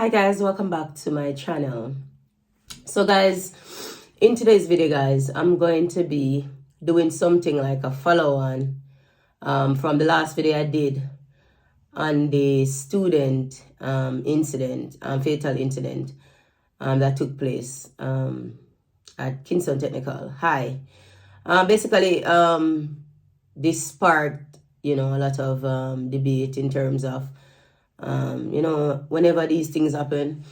Hi guys, welcome back to my channel. So guys, in today's video guys, I'm going to be doing something like a follow-on from the last video I did on the student fatal incident that took place at Kingston Technical High. Basically, this sparked, a lot of debate in terms of whenever these things happen,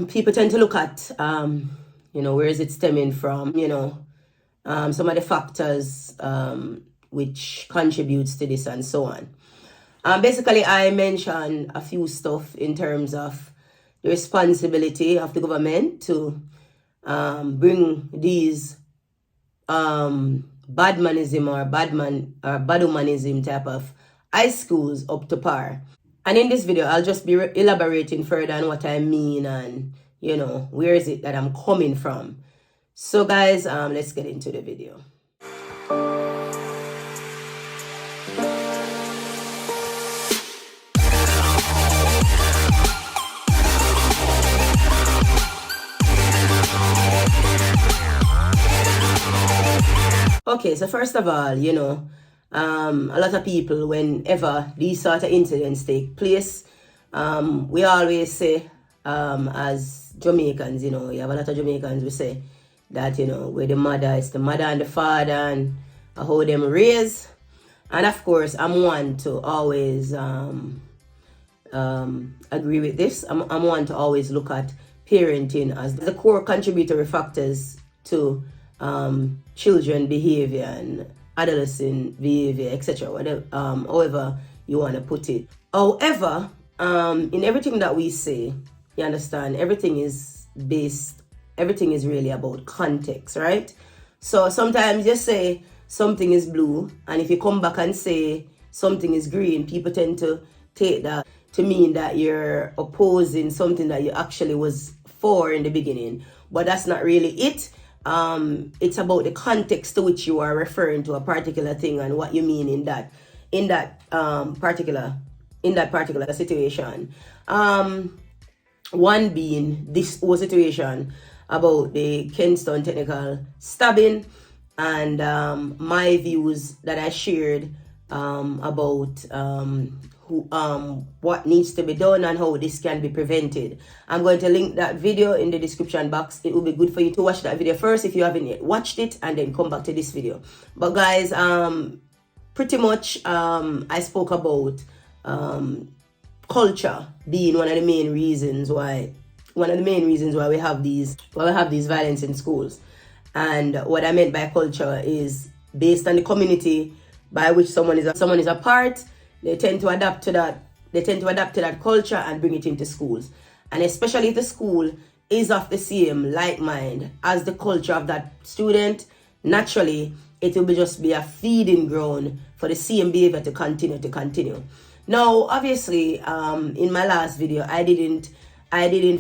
people tend to look at, where is it stemming from, some of the factors which contributes to this and so on. Basically, I mentioned a few stuff in terms of the responsibility of the government to bring these badmanism or badhumanism type of high schools up to par. And in this video, I'll just be elaborating further on what I mean and, where is it that I'm coming from. So guys, let's get into the video. Okay, so first of all, a lot of people, whenever these sort of incidents take place, we always say, as Jamaicans, you have a lot of Jamaicans, we say that, where the mother is the mother and the father and how them raise. And of course, I'm one to always agree with this. I'm one to always look at parenting as the core contributory factors to children behavior and adolescent behavior, etc. Whatever, however you want to put it. However, in everything that we say, you understand, everything is really about context, right? So sometimes you say something is blue, and if you come back and say something is green, people tend to take that to mean that you're opposing something that you actually was for in the beginning. But that's not really it. It's about the context to which you are referring to a particular thing and what you mean in that particular situation. One being this whole situation about the Kingston Technical stabbing and my views that I shared about what needs to be done and how this can be prevented. I'm going to link that video in the description box. It will be good for you to watch that video first if you haven't yet watched it, and then come back to this video. But guys, pretty much I spoke about culture being one of the main reasons why we have these violence in schools. And what I meant by culture is based on the community by which someone is a part. They tend to adapt to that culture and bring it into schools. And especially if the school is of the same like mind as the culture of that student, naturally it will just be a feeding ground for the same behavior to continue. Now, obviously, in my last video, I didn't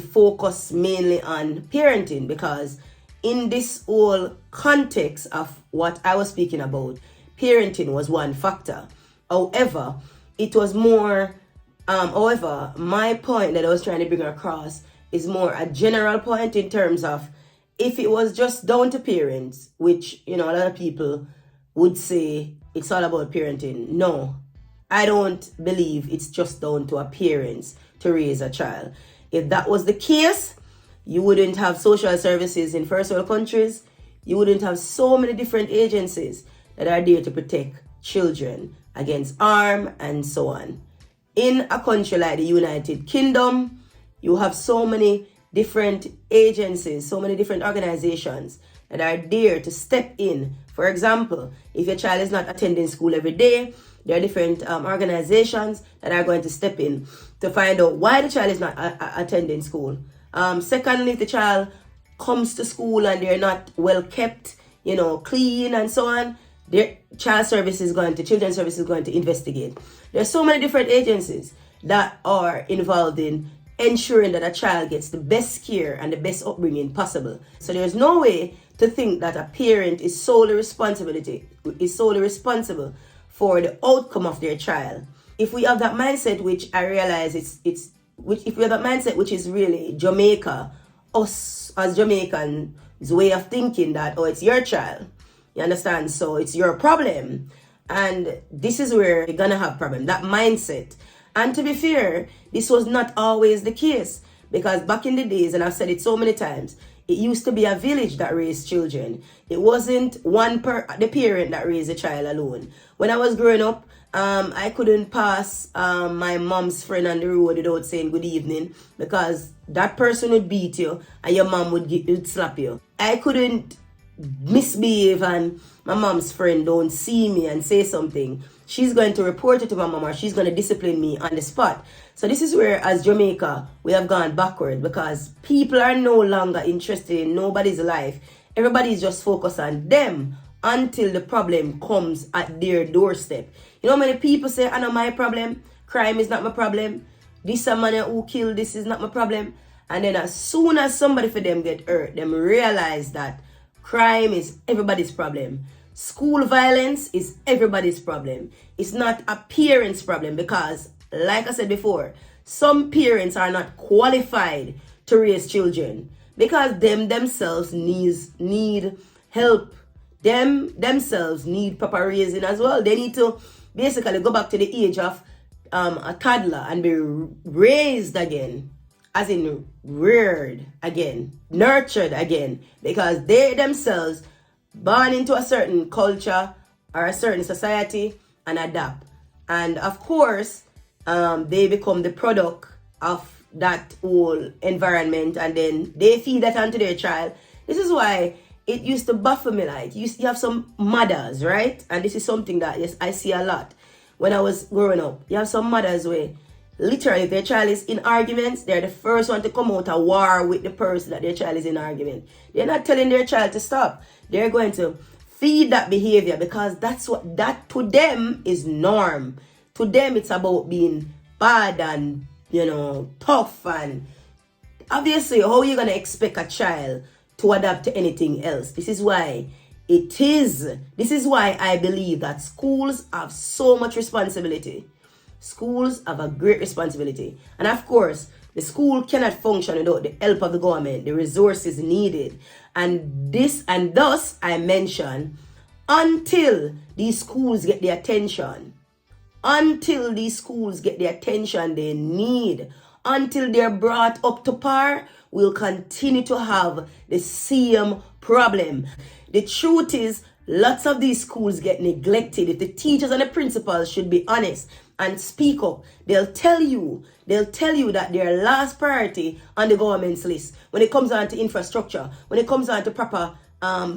focus mainly on parenting, because in this whole context of what I was speaking about, parenting was one factor. However, it was more, my point that I was trying to bring across is more a general point in terms of if it was just down to parents, which, a lot of people would say it's all about parenting. No, I don't believe it's just down to a parents to raise a child. If that was the case, you wouldn't have social services in first world countries. You wouldn't have so many different agencies that are there to protect children against harm and so on. In a country like the United Kingdom, you have so many different agencies, so many different organizations that are there to step in. For example, if your child is not attending school every day, there are different organizations that are going to step in to find out why the child is not attending school. Secondly, if the child comes to school and they're not well kept, clean and so on, their children's service is going to investigate. There are so many different agencies that are involved in ensuring that a child gets the best care and the best upbringing possible. So there's no way to think that a parent is solely responsible for the outcome of their child. If we have that mindset, which I realize it's which if you have that mindset, which is really Jamaica, us as Jamaicans way of thinking that, oh, it's your child. You understand? So it's your problem. And this is where you're gonna have problem, that mindset. And to be fair, this was not always the case. Because back in the days, and I've said it so many times, it used to be a village that raised children. It wasn't the parent that raised a child alone. When I was growing up, I couldn't pass my mom's friend on the road without saying good evening, because that person would beat you and your mom would slap you. I couldn't misbehave and my mom's friend don't see me and say something. She's going to report it to my mom, or she's going to discipline me on the spot. So this is where, as Jamaica, we have gone backward, because people are no longer interested in nobody's life. Everybody's just focused on them until the problem comes at their doorstep. You know how many people say, I know my problem, crime is not my problem, this a man who killed, this is not my problem. And then as soon as somebody for them get hurt, them realize that crime is everybody's problem. School violence is everybody's problem. It's not a parent's problem, because, like I said before, some parents are not qualified to raise children because themselves need help. Themselves need proper raising as well. They need to basically go back to the age of a toddler and be raised again, as in reared again, nurtured again, because they themselves born into a certain culture or a certain society and adapt. And of course, they become the product of that whole environment, and then they feed that onto their child. This is why it used to baffle me. Like, you have some mothers, right? And this is something that, yes, I see a lot when I was growing up. You have some mothers where literally, if their child is in arguments, they're the first one to come out a war with the person that their child is in argument. They're not telling their child to stop. They're going to feed that behavior, because that to them is norm. To them, it's about being bad and, tough. And obviously, how are you going to expect a child to adapt to anything else? This is why I believe that schools have so much responsibility. Schools have a great responsibility. And of course, the school cannot function without the help of the government, the resources needed. And thus I mention, until these schools get the attention, they need, until they're brought up to par, we'll continue to have the same problem. The truth is, lots of these schools get neglected. If the teachers and the principals should be honest and speak up, they'll tell you that their last priority on the government's list, when it comes on to infrastructure, when it comes on to proper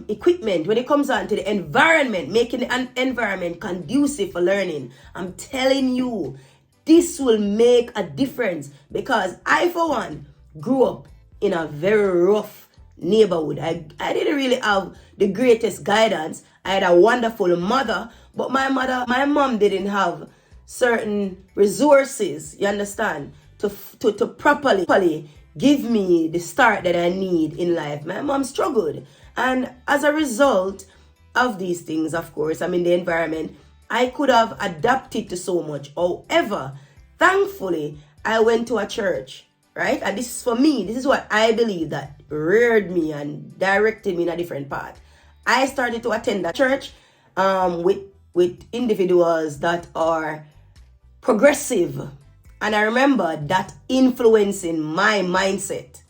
equipment, when it comes on to the environment, making the environment conducive for learning, I'm telling you, this will make a difference. Because I, for one, grew up in a very rough neighborhood. I didn't really have the greatest guidance. I had a wonderful mother, but my mom didn't have certain resources, you understand, to properly give me the start that I need in life. My mom struggled. And as a result of these things, of course, I'm in the environment, I could have adapted to so much. However, thankfully, I went to a church, right? And this is for me, this is what I believe that reared me and directed me in a different path. I started to attend that church with individuals that are progressive. And I remember that influencing my mindset.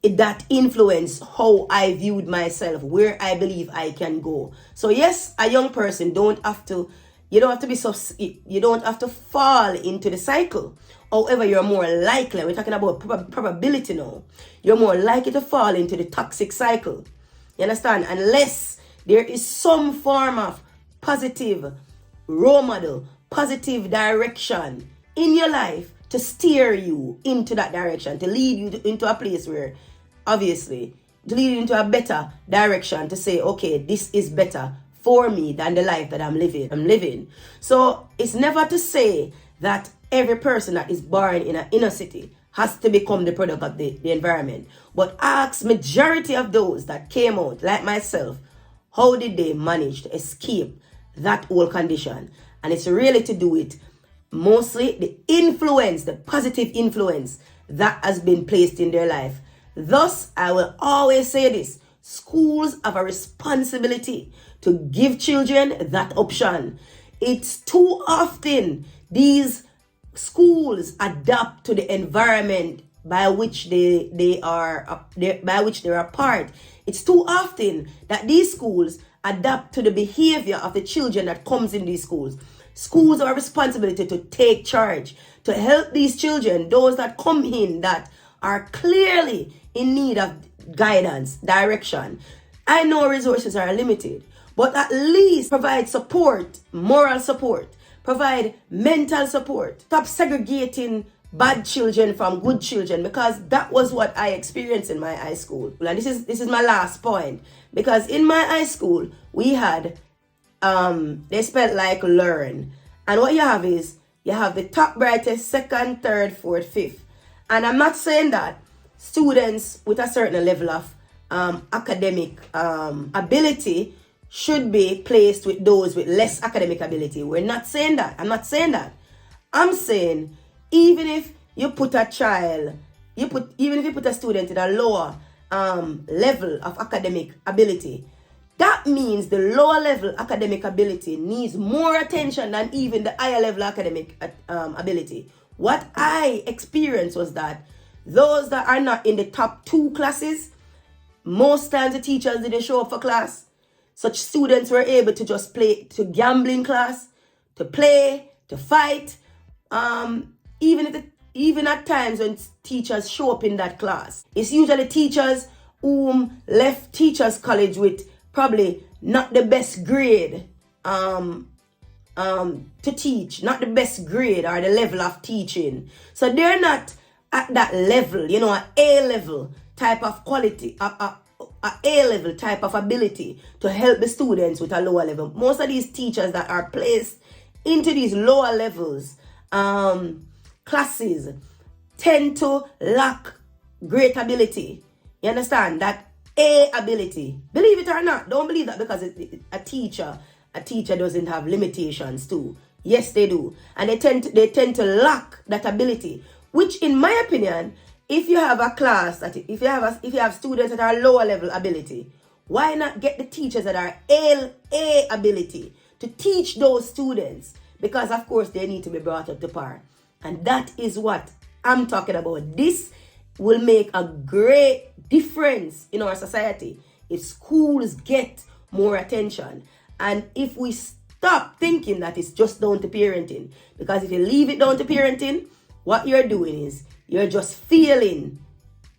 That influenced how I viewed myself, where I believe I can go. So yes, a young person you don't have to fall into the cycle. However, you're more likely, we're talking about probability now, you're more likely to fall into the toxic cycle. You understand? Unless there is some form of positive role model, positive direction in your life to steer you into that direction, to lead you into a place where, obviously, to lead you into a better direction, to say, okay, this is better for me than the life that I'm living. So it's never to say that every person that is born in an inner city has to become the product of the environment. But ask majority of those that came out, like myself, how did they manage to escape that whole condition? And it's really to do with mostly the influence, the positive influence that has been placed in their life. Thus, I will always say this: schools have a responsibility to give children that option. It's too often these schools adapt to the environment by which they're a part. It's too often that these schools adapt to the behavior of the children that comes in these schools. Schools have a responsibility to take charge, to help these children, those that come in that are clearly in need of guidance, direction. I know resources are limited, but at least provide support, moral support, provide mental support. Stop segregating bad children from good children, because that was what I experienced in my high school. And this is my last point, because in my high school we had they spelled like learn, and what you have is you have the top brightest, second, third, fourth, fifth. And I'm not saying that students with a certain level of academic ability should be placed with those with less academic ability. We're not saying that. I'm not saying that. I'm saying even if you put a child, even if you put a student in a lower level of academic ability, that means the lower level academic ability needs more attention than even the higher level academic ability. What I experienced was that those that are not in the top 2 classes, most times the teachers didn't show up for class. Such students were able to just play, to gamble in class, to play, to fight. Even at times when teachers show up in that class, it's usually teachers whom left teachers college with probably not the best grade to teach, not the best grade or the level of teaching. So they're not at that level, an A level type of quality, a A level type of ability to help the students with a lower level. Most of these teachers that are placed into these lower levels classes tend to lack great ability. You understand? That A ability. Believe it or not. Don't believe that because a teacher doesn't have limitations too. Yes, they do. And they tend to lack that ability. Which, in my opinion, if you have a class that if you have students that are lower level ability, why not get the teachers that are A ability to teach those students? Because of course they need to be brought up to par. And that is what I'm talking about. This will make a great difference in our society if schools get more attention. And if we stop thinking that it's just down to parenting. Because if you leave it down to parenting, what you're doing is you're just failing.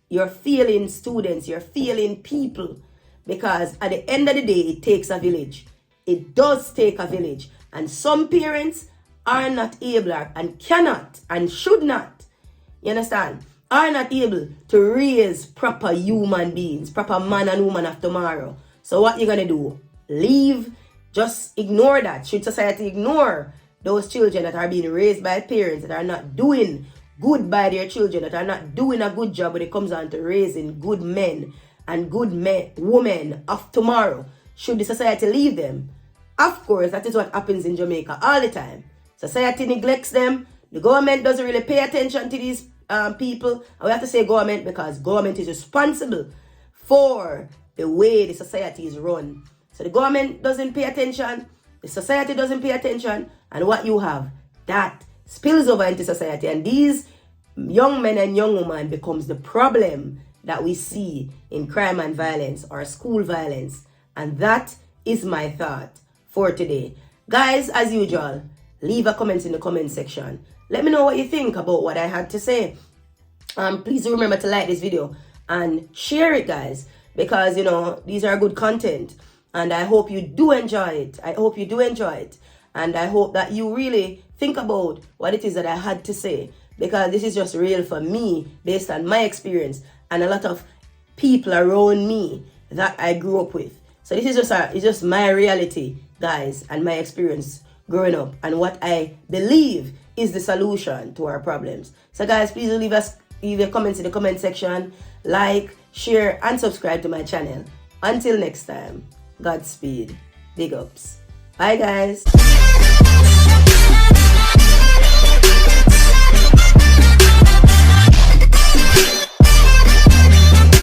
You're failing students. You're failing people. Because at the end of the day, it takes a village. It does take a village. And some parents are not able and cannot and should not, you understand, are not able to raise proper human beings, proper man and woman of tomorrow. So what you're going to do? Leave, just ignore that. Should society ignore those children that are being raised by parents that are not doing good by their children, that are not doing a good job when it comes on to raising good men and good women of tomorrow? Should the society leave them? Of course, that is what happens in Jamaica all the time. Society neglects them. The government doesn't really pay attention to these people. And we have to say government because government is responsible for the way the society is run. So the government doesn't pay attention. The society doesn't pay attention. And what you have, that spills over into society. And these young men and young women becomes the problem that we see in crime and violence or school violence. And that is my thought for today. Guys, as usual, leave a comment in the comment section. Let me know what you think about what I had to say. Please do remember to like this video and share it, guys, because these are good content and I hope you do enjoy it. And I hope that you really think about what it is that I had to say, because this is just real for me based on my experience and a lot of people around me that I grew up with. So this is just my reality, guys, and my experience growing up and what I believe is the solution to our problems. So guys, please leave your comments in the comment section, like, share, and subscribe to my channel. Until next time, Godspeed. Big ups. Bye guys.